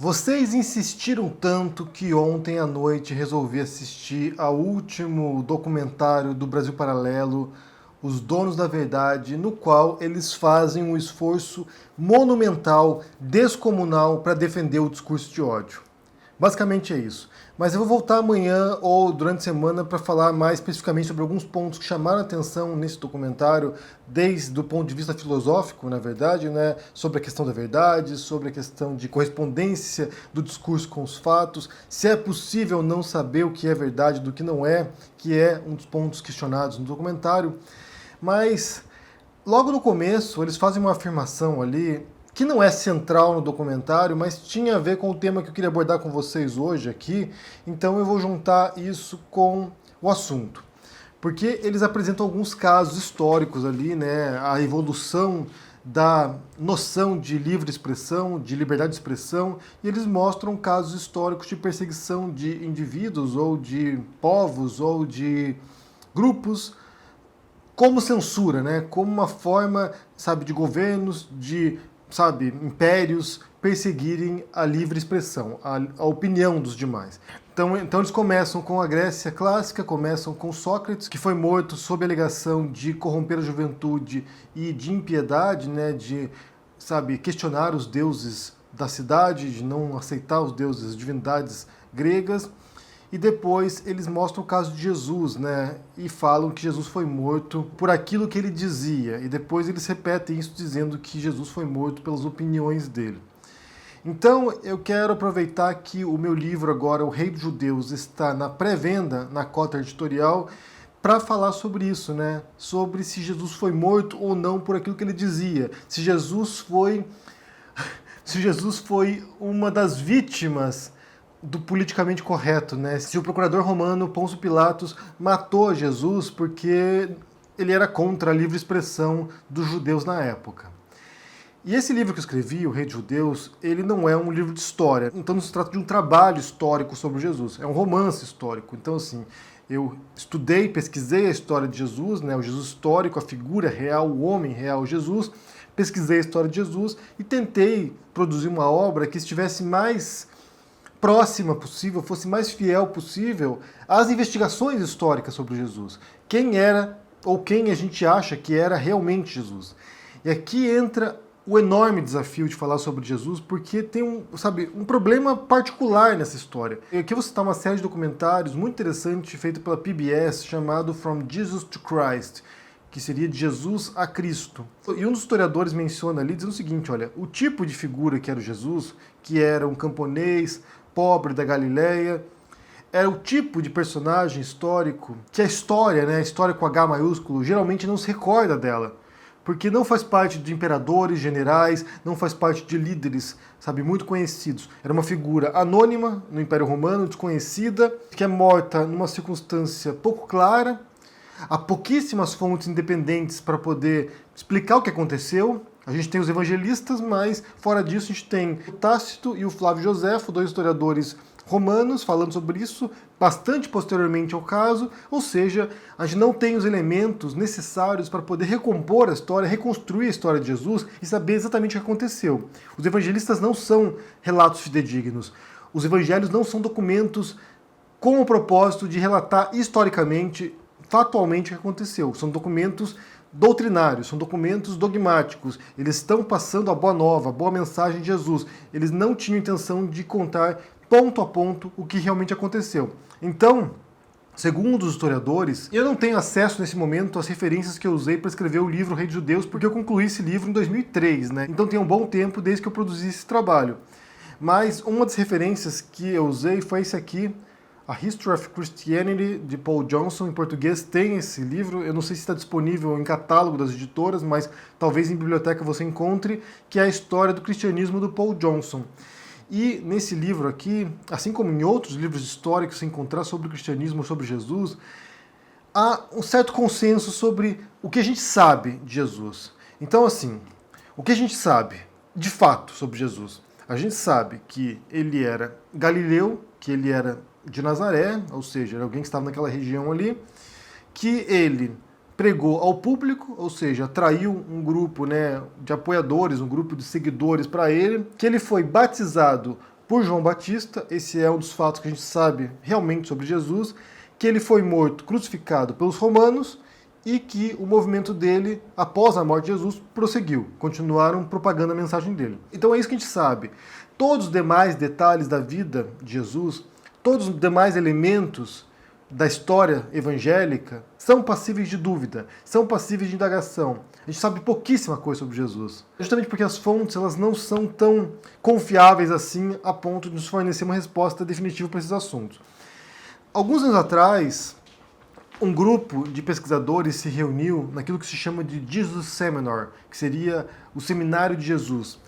Vocês insistiram tanto que ontem à noite resolvi assistir ao último documentário do Brasil Paralelo, Os Donos da Verdade, no qual eles fazem um esforço monumental, descomunal, para defender o discurso de ódio. Basicamente é isso. Mas eu vou voltar amanhã ou durante a semana para falar mais especificamente sobre alguns pontos que chamaram a atenção nesse documentário, desde o ponto de vista filosófico, na verdade, né, sobre a questão da verdade, sobre a questão de correspondência do discurso com os fatos, se é possível não saber o que é verdade do que não é, que é um dos pontos questionados no documentário. Mas logo no começo eles fazem uma afirmação ali que não é central no documentário, mas tinha a ver com o tema que eu queria abordar com vocês hoje aqui, então eu vou juntar isso com o assunto. Porque eles apresentam alguns casos históricos ali, né, a evolução da noção de livre expressão, de liberdade de expressão, e eles mostram casos históricos de perseguição de indivíduos, ou de povos, ou de grupos, como censura, né, como uma forma, sabe, de governos, de impérios perseguirem a livre expressão, a opinião dos demais. Então eles começam com a Grécia clássica, começam com Sócrates, que foi morto sob a alegação de corromper a juventude e de impiedade, né, de, questionar os deuses da cidade, de não aceitar os deuses, as divindades gregas. E depois eles mostram o caso de Jesus, né? E falam que Jesus foi morto por aquilo que ele dizia. E depois eles repetem isso dizendo que Jesus foi morto pelas opiniões dele. Então eu quero aproveitar que o meu livro agora, O Rei dos Judeus, está na pré-venda, na cota editorial, para falar sobre isso, né? Sobre se Jesus foi morto ou não por aquilo que ele dizia. Se Jesus foi uma das vítimas do politicamente correto, né? Se o procurador romano Pôncio Pilatos matou Jesus porque ele era contra a livre expressão dos judeus na época. E esse livro que eu escrevi, O Rei dos Judeus, ele não é um livro de história. Então não se trata de um trabalho histórico sobre Jesus. É um romance histórico. Então, assim, eu estudei, pesquisei a história de Jesus, né? O Jesus histórico, a figura real, o homem real Jesus. Pesquisei a história de Jesus e tentei produzir uma obra que estivesse mais próxima possível, fosse mais fiel possível às investigações históricas sobre Jesus. Quem era, ou quem a gente acha que era realmente Jesus. E aqui entra o enorme desafio de falar sobre Jesus, porque tem um problema particular nessa história. E aqui eu vou citar uma série de documentários muito interessante feito pela PBS, chamado From Jesus to Christ, que seria de Jesus a Cristo. E um dos historiadores menciona ali, dizendo o seguinte, olha, o tipo de figura que era o Jesus, que era um camponês, pobre da Galileia, era o tipo de personagem histórico que a história, né, a história com H maiúsculo, geralmente não se recorda dela, porque não faz parte de imperadores, generais, não faz parte de líderes, muito conhecidos. Era uma figura anônima no Império Romano, desconhecida, que é morta numa circunstância pouco clara, há pouquíssimas fontes independentes para poder explicar o que aconteceu. A gente tem os evangelistas, mas fora disso a gente tem o Tácito e o Flávio Joséfo, dois historiadores romanos, falando sobre isso, bastante posteriormente ao caso, ou seja, a gente não tem os elementos necessários para poder recompor a história, reconstruir a história de Jesus e saber exatamente o que aconteceu. Os evangelistas não são relatos fidedignos. Os evangelhos não são documentos com o propósito de relatar historicamente, factualmente o que aconteceu. São documentos doutrinários, são documentos dogmáticos. Eles estão passando a boa nova, a boa mensagem de Jesus. Eles não tinham intenção de contar ponto a ponto o que realmente aconteceu. Então, segundo os historiadores, eu não tenho acesso nesse momento às referências que eu usei para escrever o livro Rei dos Judeus, porque eu concluí esse livro em 2003, né? Então tem um bom tempo desde que eu produzi esse trabalho. Mas uma das referências que eu usei foi esse aqui, A History of Christianity, de Paul Johnson. Em português tem esse livro, eu não sei se está disponível em catálogo das editoras, mas talvez em biblioteca você encontre, que é a história do cristianismo do Paul Johnson. E nesse livro aqui, assim como em outros livros históricos que se encontrar sobre o cristianismo, sobre Jesus, há um certo consenso sobre o que a gente sabe de Jesus. Então, assim, o que a gente sabe de fato sobre Jesus? A gente sabe que ele era galileu, que ele era de Nazaré, ou seja, era alguém que estava naquela região ali, que ele pregou ao público, ou seja, atraiu um grupo, né, de apoiadores, um grupo de seguidores para ele, que ele foi batizado por João Batista. Esse é um dos fatos que a gente sabe realmente sobre Jesus, que ele foi morto, crucificado pelos romanos, e que o movimento dele, após a morte de Jesus, prosseguiu. Continuaram propagando a mensagem dele. Então é isso que a gente sabe. Todos os demais detalhes da vida de Jesus, todos os demais elementos da história evangélica são passíveis de dúvida, são passíveis de indagação. A gente sabe pouquíssima coisa sobre Jesus. Justamente porque as fontes elas não são tão confiáveis assim a ponto de nos fornecer uma resposta definitiva para esses assuntos. Alguns anos atrás, um grupo de pesquisadores se reuniu naquilo que se chama de Jesus Seminar, que seria o Seminário de Jesus,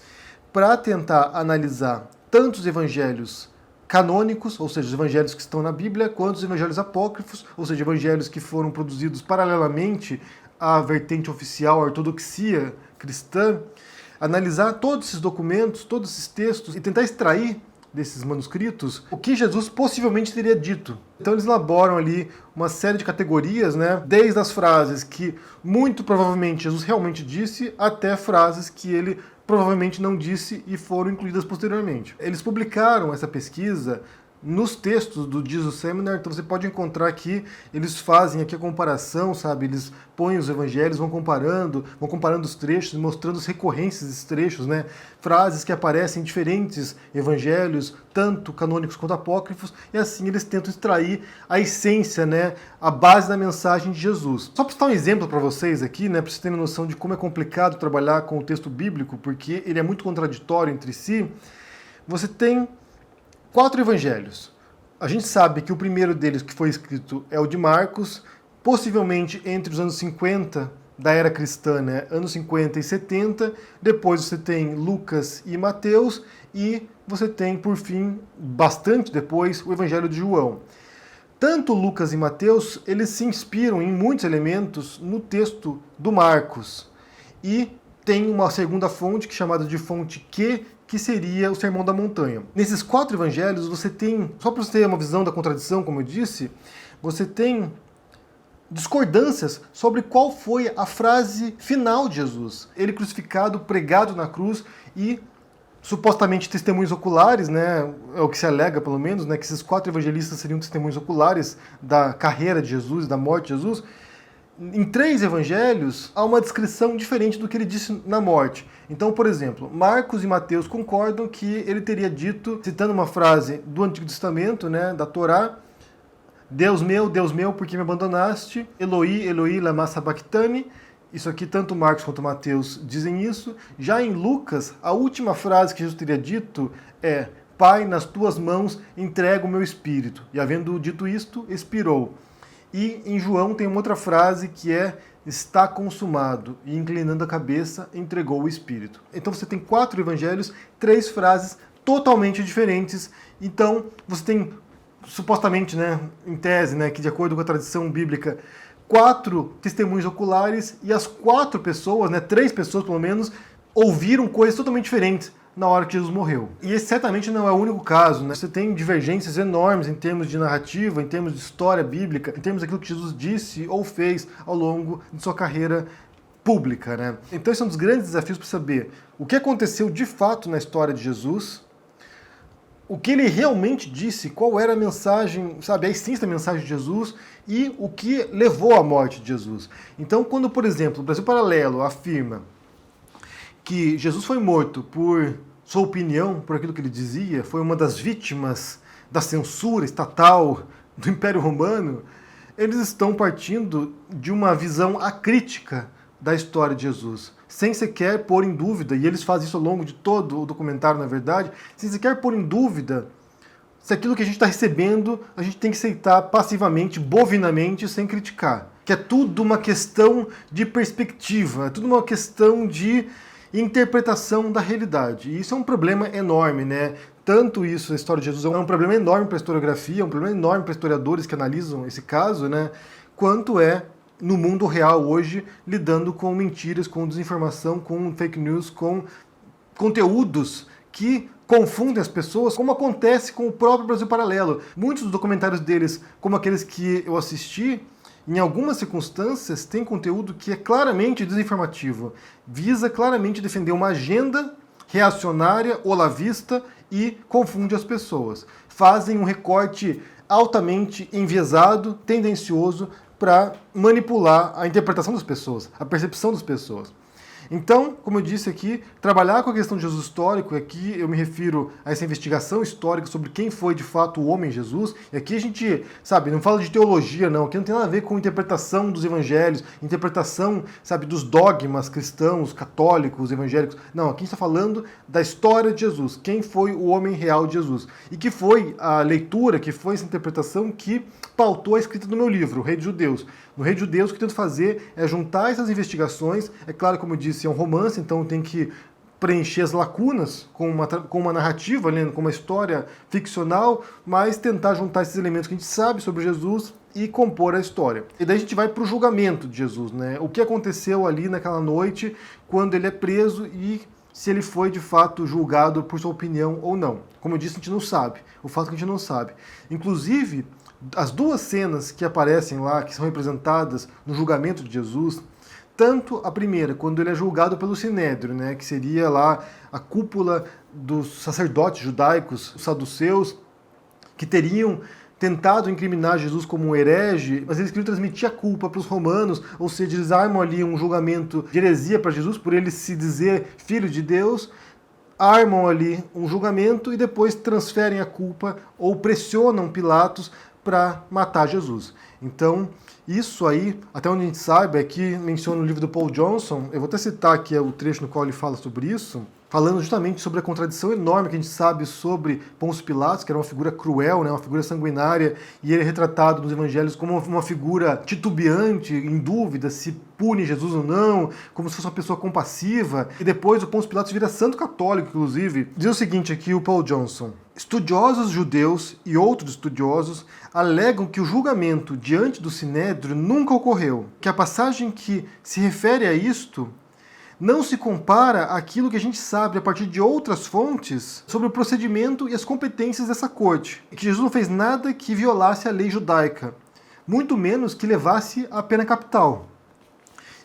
para tentar analisar tanto os evangelhos canônicos, ou seja, os evangelhos que estão na Bíblia, quanto os evangelhos apócrifos, ou seja, evangelhos que foram produzidos paralelamente à vertente oficial, à ortodoxia cristã, analisar todos esses documentos, todos esses textos e tentar extrair desses manuscritos o que Jesus possivelmente teria dito. Então eles elaboram ali uma série de categorias, né, desde as frases que muito provavelmente Jesus realmente disse até frases que ele provavelmente não disse e foram incluídas posteriormente. Eles publicaram essa pesquisa nos textos do Jesus Seminar, então você pode encontrar aqui, eles fazem aqui a comparação, sabe? Eles põem os evangelhos, vão comparando os trechos, mostrando as recorrências desses trechos, né? Frases que aparecem em diferentes evangelhos, tanto canônicos quanto apócrifos, e assim eles tentam extrair a essência, né? A base da mensagem de Jesus. Só para citar um exemplo para vocês aqui, né? Para vocês terem noção de como é complicado trabalhar com o texto bíblico, porque ele é muito contraditório entre si, você tem 4 evangelhos. A gente sabe que o primeiro deles que foi escrito é o de Marcos, possivelmente entre os anos 50 da era cristã, né? Anos 50 e 70. Depois você tem Lucas e Mateus e você tem, por fim, bastante depois, o evangelho de João. Tanto Lucas e Mateus, eles se inspiram em muitos elementos no texto do Marcos. E tem uma segunda fonte, que é chamada de fonte Q, que seria o Sermão da Montanha. Nesses 4 evangelhos, você tem, só para você ter uma visão da contradição, como eu disse, você tem discordâncias sobre qual foi a frase final de Jesus. Ele crucificado, pregado na cruz e supostamente testemunhos oculares, né, é o que se alega pelo menos, né, que esses 4 evangelistas seriam testemunhos oculares da carreira de Jesus, da morte de Jesus. Em 3 evangelhos, há uma descrição diferente do que ele disse na morte. Então, por exemplo, Marcos e Mateus concordam que ele teria dito, citando uma frase do Antigo Testamento, né, da Torá, Deus meu, por que me abandonaste? Eloi, Eloi, lama sabachthani. Isso aqui, tanto Marcos quanto Mateus dizem isso. Já em Lucas, a última frase que Jesus teria dito é: Pai, nas tuas mãos entrego o meu espírito. E havendo dito isto, expirou. E em João tem uma outra frase que é: está consumado, e inclinando a cabeça, entregou o Espírito. Então você tem 4 evangelhos, 3 frases totalmente diferentes. Então você tem, supostamente, né, em tese, né, que de acordo com a tradição bíblica, 4 testemunhos oculares, e as 4 pessoas, né, 3 pessoas pelo menos, ouviram coisas totalmente diferentes na hora que Jesus morreu. E esse certamente não é o único caso, né? Você tem divergências enormes em termos de narrativa, em termos de história bíblica, em termos daquilo que Jesus disse ou fez ao longo de sua carreira pública, né? Então esse é um dos grandes desafios para saber o que aconteceu de fato na história de Jesus, o que ele realmente disse, qual era a mensagem, sabe, a essência da mensagem de Jesus e o que levou à morte de Jesus. Então, quando, por exemplo, o Brasil Paralelo afirma que Jesus foi morto por sua opinião, por aquilo que ele dizia, foi uma das vítimas da censura estatal do Império Romano, eles estão partindo de uma visão acrítica da história de Jesus, sem sequer pôr em dúvida, e eles fazem isso ao longo de todo o documentário, na verdade, sem sequer pôr em dúvida se aquilo que a gente está recebendo, a gente tem que aceitar passivamente, bovinamente, sem criticar. Que é tudo uma questão de perspectiva, é tudo uma questão de interpretação da realidade. E isso é um problema enorme, né? Tanto isso, a história de Jesus é um problema enorme para a historiografia, é um problema enorme para historiadores que analisam esse caso, né? Quanto é no mundo real hoje, lidando com mentiras, com desinformação, com fake news, com conteúdos que confundem as pessoas, como acontece com o próprio Brasil Paralelo. Muitos dos documentários deles, como aqueles que eu assisti, em algumas circunstâncias, tem conteúdo que é claramente desinformativo, visa claramente defender uma agenda reacionária, olavista e confunde as pessoas. Fazem um recorte altamente enviesado, tendencioso, para manipular a interpretação das pessoas, a percepção das pessoas. Então, como eu disse aqui, trabalhar com a questão de Jesus histórico, aqui eu me refiro a essa investigação histórica sobre quem foi de fato o homem Jesus, e aqui a gente, sabe, não fala de teologia não, aqui não tem nada a ver com interpretação dos evangelhos, interpretação, sabe, dos dogmas cristãos, católicos, evangélicos, não, aqui a gente está falando da história de Jesus, quem foi o homem real de Jesus, e que foi a leitura, que foi essa interpretação que pautou a escrita do meu livro, O Rei dos Judeus. No Rei dos Judeus, o que eu tento fazer é juntar essas investigações, é claro, como eu disse, é um romance, então tem que preencher as lacunas com uma narrativa, né, com uma história ficcional, mas tentar juntar esses elementos que a gente sabe sobre Jesus e compor a história. E daí a gente vai para o julgamento de Jesus, né? O que aconteceu ali naquela noite, quando ele é preso e se ele foi de fato julgado por sua opinião ou não. Como eu disse, a gente não sabe. O fato é que a gente não sabe. Inclusive, as duas cenas que aparecem lá, que são representadas no julgamento de Jesus, tanto a primeira, quando ele é julgado pelo Sinédrio, né, que seria lá a cúpula dos sacerdotes judaicos, os saduceus, que teriam tentado incriminar Jesus como um herege, mas eles queriam transmitir a culpa para os romanos, ou seja, eles armam ali um julgamento de heresia para Jesus, por ele se dizer filho de Deus, armam ali um julgamento e depois transferem a culpa ou pressionam Pilatos para matar Jesus. Então, isso aí, até onde a gente sabe, aqui menciona o livro do Paul Johnson, eu vou até citar aqui o trecho no qual ele fala sobre isso, falando justamente sobre a contradição enorme que a gente sabe sobre Pôncio Pilatos, que era uma figura cruel, né, uma figura sanguinária, e ele é retratado nos evangelhos como uma figura titubeante, em dúvida se pune Jesus ou não, como se fosse uma pessoa compassiva. E depois o Pôncio Pilatos vira santo católico, inclusive. Diz o seguinte aqui, o Paul Johnson: estudiosos judeus e outros estudiosos alegam que o julgamento diante do Sinédrio nunca ocorreu, que a passagem que se refere a isto não se compara àquilo que a gente sabe a partir de outras fontes sobre o procedimento e as competências dessa corte, e que Jesus não fez nada que violasse a lei judaica, muito menos que levasse à pena capital,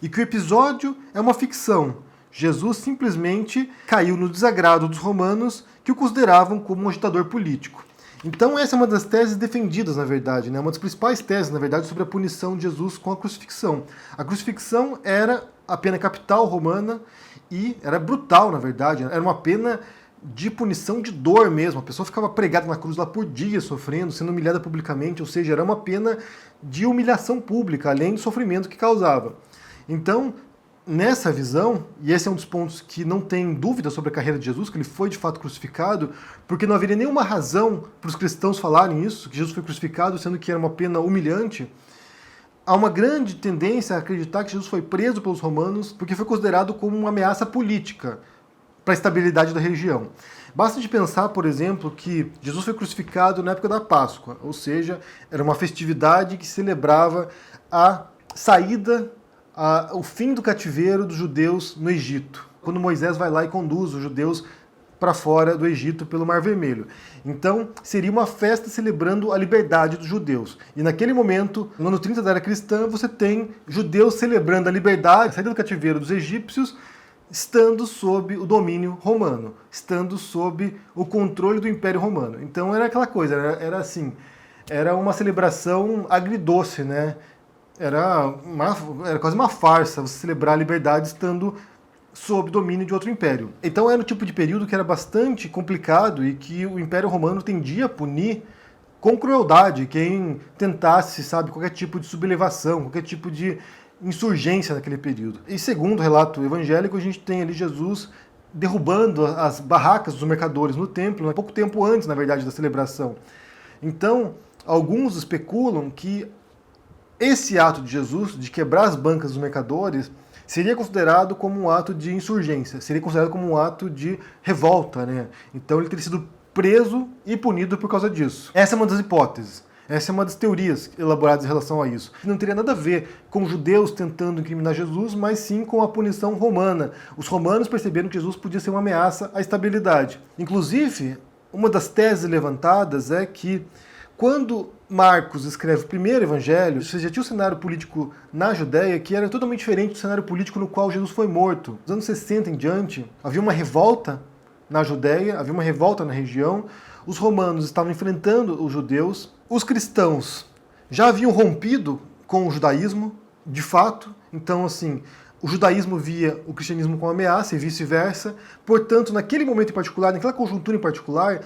e que o episódio é uma ficção. Jesus simplesmente caiu no desagrado dos romanos, que o consideravam como um agitador político. Então essa é uma das teses defendidas, na verdade, né? Uma das principais teses, na verdade, sobre a punição de Jesus com a crucifixão. A crucifixão era a pena capital romana e era brutal, na verdade. Era uma pena de punição de dor mesmo. A pessoa ficava pregada na cruz lá por dias, sofrendo, sendo humilhada publicamente, ou seja, era uma pena de humilhação pública, além do sofrimento que causava. Então, nessa visão, e esse é um dos pontos que não tem dúvida sobre a carreira de Jesus, que ele foi de fato crucificado, porque não haveria nenhuma razão para os cristãos falarem isso, que Jesus foi crucificado, sendo que era uma pena humilhante. Há uma grande tendência a acreditar que Jesus foi preso pelos romanos porque foi considerado como uma ameaça política para a estabilidade da região. Basta de pensar, por exemplo, que Jesus foi crucificado na época da Páscoa, ou seja, era uma festividade que celebrava a saída, o fim do cativeiro dos judeus no Egito, quando Moisés vai lá e conduz os judeus para fora do Egito pelo Mar Vermelho. Então, seria uma festa celebrando a liberdade dos judeus. E naquele momento, no ano 30 da era cristã, você tem judeus celebrando a liberdade, a saída do cativeiro dos egípcios, estando sob o domínio romano, estando sob o controle do Império Romano. Então era aquela coisa, era assim, era uma celebração agridoce, né? Era quase uma farsa você celebrar a liberdade estando sob domínio de outro império. Então era um tipo de período que era bastante complicado e que o Império Romano tendia a punir com crueldade quem tentasse, sabe, qualquer tipo de sublevação, qualquer tipo de insurgência naquele período. E segundo o relato evangélico, a gente tem ali Jesus derrubando as barracas dos mercadores no templo, pouco tempo antes, na verdade, da celebração. Então, alguns especulam que esse ato de Jesus, de quebrar as bancas dos mercadores, seria considerado como um ato de insurgência, seria considerado como um ato de revolta, né? Então ele teria sido preso e punido por causa disso. Essa é uma das hipóteses, essa é uma das teorias elaboradas em relação a isso. Não teria nada a ver com os judeus tentando incriminar Jesus, mas sim com a punição romana. Os romanos perceberam que Jesus podia ser uma ameaça à estabilidade. Inclusive, uma das teses levantadas é que quando Marcos escreve o primeiro evangelho, você já tinha um cenário político na Judéia que era totalmente diferente do cenário político no qual Jesus foi morto. Nos anos 60 em diante, havia uma revolta na Judéia, havia uma revolta na região, os romanos estavam enfrentando os judeus, os cristãos já haviam rompido com o judaísmo, de fato, então assim, o judaísmo via o cristianismo como ameaça e vice-versa, portanto, naquele momento em particular, naquela conjuntura em particular,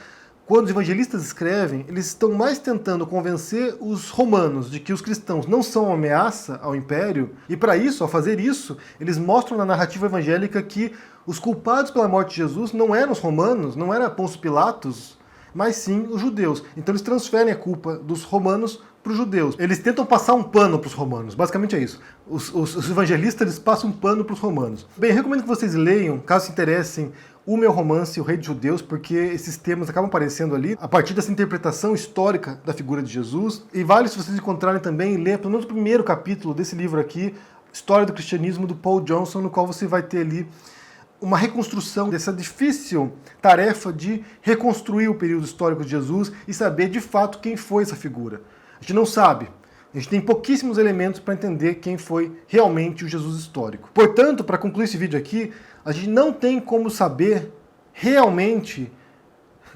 quando os evangelistas escrevem, eles estão mais tentando convencer os romanos de que os cristãos não são uma ameaça ao império, e para isso, ao fazer isso, eles mostram na narrativa evangélica que os culpados pela morte de Jesus não eram os romanos, não era Pôncio Pilatos, mas sim os judeus. Então eles transferem a culpa dos romanos para os judeus. Eles tentam passar um pano para os romanos, basicamente é isso. Os evangelistas eles passam um pano para os romanos. Bem, eu recomendo que vocês leiam, caso se interessem, o meu romance, O Rei dos Judeus, porque esses temas acabam aparecendo ali a partir dessa interpretação histórica da figura de Jesus. E vale se vocês encontrarem também ler pelo menos o primeiro capítulo desse livro aqui, História do Cristianismo, do Paul Johnson, no qual você vai ter ali uma reconstrução dessa difícil tarefa de reconstruir o período histórico de Jesus e saber de fato quem foi essa figura. A gente não sabe. A gente tem pouquíssimos elementos para entender quem foi realmente o Jesus histórico. Portanto, para concluir esse vídeo aqui, a gente não tem como saber realmente,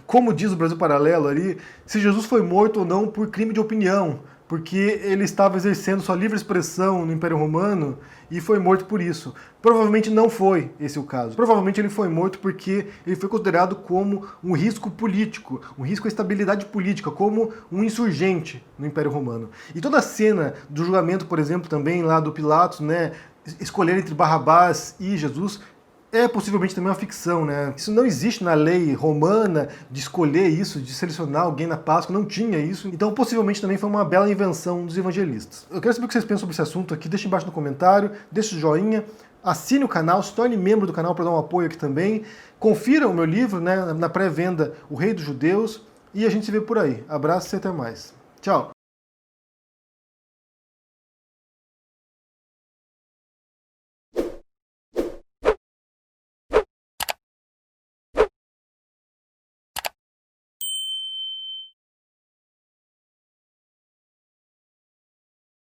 como diz o Brasil Paralelo ali, se Jesus foi morto ou não por crime de opinião, porque ele estava exercendo sua livre expressão no Império Romano e foi morto por isso. Provavelmente não foi esse o caso. Provavelmente ele foi morto porque ele foi considerado como um risco político, um risco à estabilidade política, como um insurgente no Império Romano. E toda a cena do julgamento, por exemplo, também lá do Pilatos, né, escolher entre Barrabás e Jesus, é possivelmente também uma ficção, né? Isso não existe na lei romana de escolher isso, de selecionar alguém na Páscoa, não tinha isso. Então possivelmente também foi uma bela invenção dos evangelistas. Eu quero saber o que vocês pensam sobre esse assunto aqui, deixa embaixo no comentário, deixa o joinha, assine o canal, se torne membro do canal para dar um apoio aqui também. Confira o meu livro, né, na pré-venda O Rei dos Judeus, e a gente se vê por aí. Abraço e até mais. Tchau!